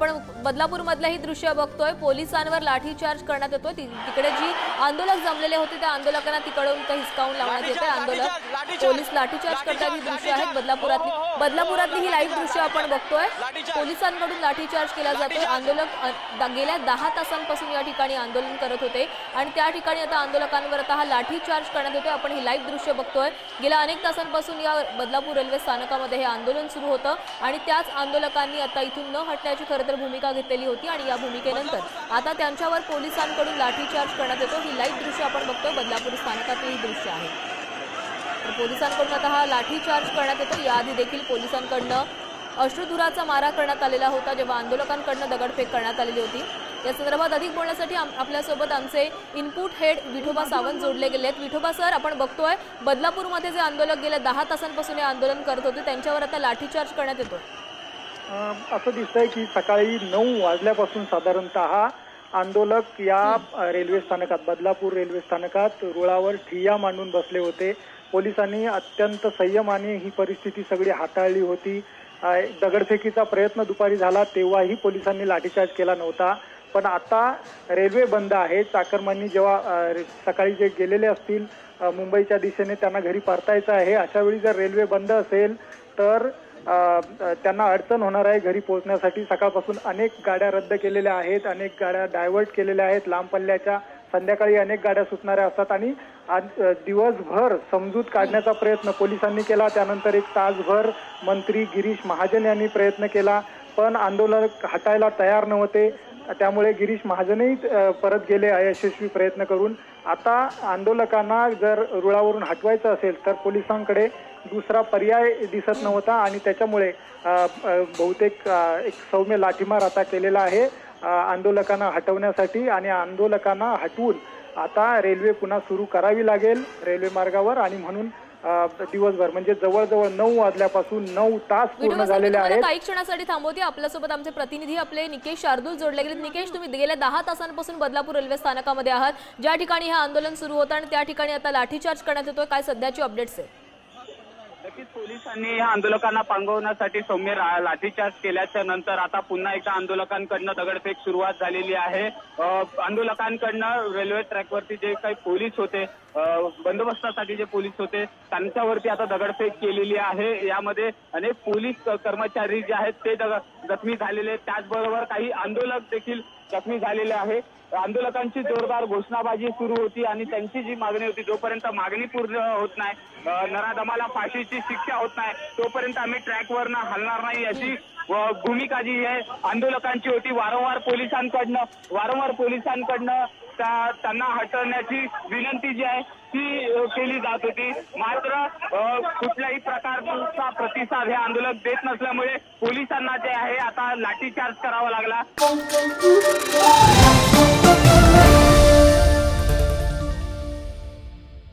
आपण बदलापूर मधलं ही दृश्य बघतोय, पोलिसांवर लाठीचार्ज करण्यात येतोय। तिकडे जी आंदोलक जमलेले होते त्या आंदोलकांना तिकडून हिसकावून लावण्यात येते। आंदोलक पोलीस लाठीचार्ज करतात ही दृश्य आहेत बदलापुरातली ही लाईव्ह दृश्य आपण बघतोय। पोलिसांकडून लाठीचार्ज केला जातोय। आंदोलक गेल्या 10 तासांपासून या ठिकाणी आंदोलन करत होते आणि त्या ठिकाणी आता आंदोलकांवर हा लाठीचार्ज करण्यात येतोय। आपण ही लाईव्ह दृश्य बघतोय। गेल्या अनेक तासांपासून या बदलापूर रेल्वे स्थानकामध्ये हे आंदोलन सुरू होतं आणि त्याच आंदोलकांनी आता इथून न हटण्याची खरं तर भूमिका घेतलेली होती आणि या भूमिकेनंतर आता त्यांच्यावर पोलिसांकडून लाठीचार्ज करण्यात येतो। ही लाईव्ह दृश्य आपण बघतोय, बदलापूर स्थानकातील ही दृश्य आहे। तर पोलिसांकडून आता हा लाठीचार्ज करण्यात येतो। याआधी देखील पोलिसांकडून अश्रुधुराचा मारा करण्यात आलेला होता जेव्हा आंदोलकांकडून दगडफेक करण्यात आलेली होती। या संदर्भात अधिक बोलण्यासाठी आपल्यासोबत आमचे इनपुट हेड विठोबा सावंत जोडले गेले आहेत। विठोबा सर, आपण बघतोय बदलापूरमध्ये जे आंदोलक गेल्या 10 तासांपासून हे आंदोलन करत होते त्यांच्यावर आता लाठीचार्ज करण्यात येतो। असं दिसतंय की सकाळी 9 वाजल्यापासून साधारणतः आंदोलक या रेल्वे स्थानकात बदलापूर रेल्वे स्थानकात रुळावर ठिय्या मांडून बसले होते। पोलिसांनी अत्यंत संयमाने ही परिस्थिती सगळी हाताळली होती। दगडफेकीचा प्रयत्न दुपारी झाला तेव्हाही पोलिसांनी लाठीचार्ज केला नव्हता। पण आता रेल्वे बंद आहे। चाकरमानी जेव्हा सकाळी जे गेलेले असतील मुंबईच्या दिशेने त्यांना घरी परतायचं आहे, अशा वेळी जर रेल्वे बंद असेल तर त्यांना अडचण होणार आहे घरी पोहोचण्यासाठी। सकाळपासून अनेक गाड्या रद्द केलेल्या आहेत, अनेक गाड्या डायव्हर्ट केलेल्या आहेत लांब पल्ल्याच्या। संध्याकाळी अनेक गाड्या सुटणाऱ्या असतात आणि आज दिवसभर समजूत काढण्याचा प्रयत्न पोलिसांनी केला। त्यानंतर एक तासभर मंत्री गिरीश महाजन यांनी प्रयत्न केला, पण आंदोलक हटायला तयार नव्हते। त्यामुळे गिरीश महाजनही परत गेले अयशस्वी प्रयत्न करून। आता आंदोलकांना जर रुळावरून हटवायचं असेल तर पोलिसांकडे दुसरा पर्याय दिसत नव्हता आणि त्याच्यामुळे बहुतेक एक सौम्य लाठीमार आता केलेला आहे आंदोलकांना हटवण्यासाठी आणि आंदोलकांना हटवून आता रेल्वे पुन्हा सुरू करावी लागेल रेल्वे मार्गावर। आणि म्हणून दिवसभर म्हणजे जवळजवळ 9 वाजल्यापासून 9 तास पूर्ण झालेले आहेत। काही क्षणासाठी थांबवते, आपल्यासोबत आमचे प्रतिनिधी आपले निकेश शार्दूल जोडले गेले। निकेश, तुम्ही गेल्या 10 तासांपासून बदलापूर रेल्वे स्थानकामध्ये आहात, ज्या ठिकाणी हे आंदोलन सुरू होतं आणि त्या ठिकाणी आता लाठीचार्ज करण्यात येतोय, काय सध्याची अपडेट्स आहे? नक्कीच पोलिसांनी या आंदोलकांना पांगवण्यासाठी सौम्य लाठीचार्ज केल्याच्या नंतर आता पुन्हा एकदा आंदोलकांकडनं दगडफेक सुरुवात झालेली आहे। आंदोलकांकडनं रेल्वे ट्रॅकवरती जे काही पोलीस होते, बंदोबस्तासाठी जे पोलीस होते त्यांच्यावरती आता दगडफेक केलेली आहे। यामध्ये अनेक पोलीस कर्मचारी जे आहेत ते जखमी झालेले, त्याचबरोबर काही आंदोलक देखील जखमी झालेले आहे। आंदोलकांची जोरदार घोषणाबाजी सुरू होती आणि त्यांची जी मागणी होती, जोपर्यंत मागणी पूर्ण होत नाही, नराधमाला फाशीची शिक्षा होत नाही, तोपर्यंत आम्ही ट्रॅकवरनं हलणार नाही अशी भूमिका जी आहे आंदोलकांची होती। वारंवार पोलिसांकडनं त्यांना हटवण्याची विनंती जी आहे ती केली जात होती, मात्र कुठल्याही प्रकारचा प्रतिसाद हे आंदोलक देत नसल्यामुळे पोलिसांना जे आहे आता लाठीचार्ज करावा लागला।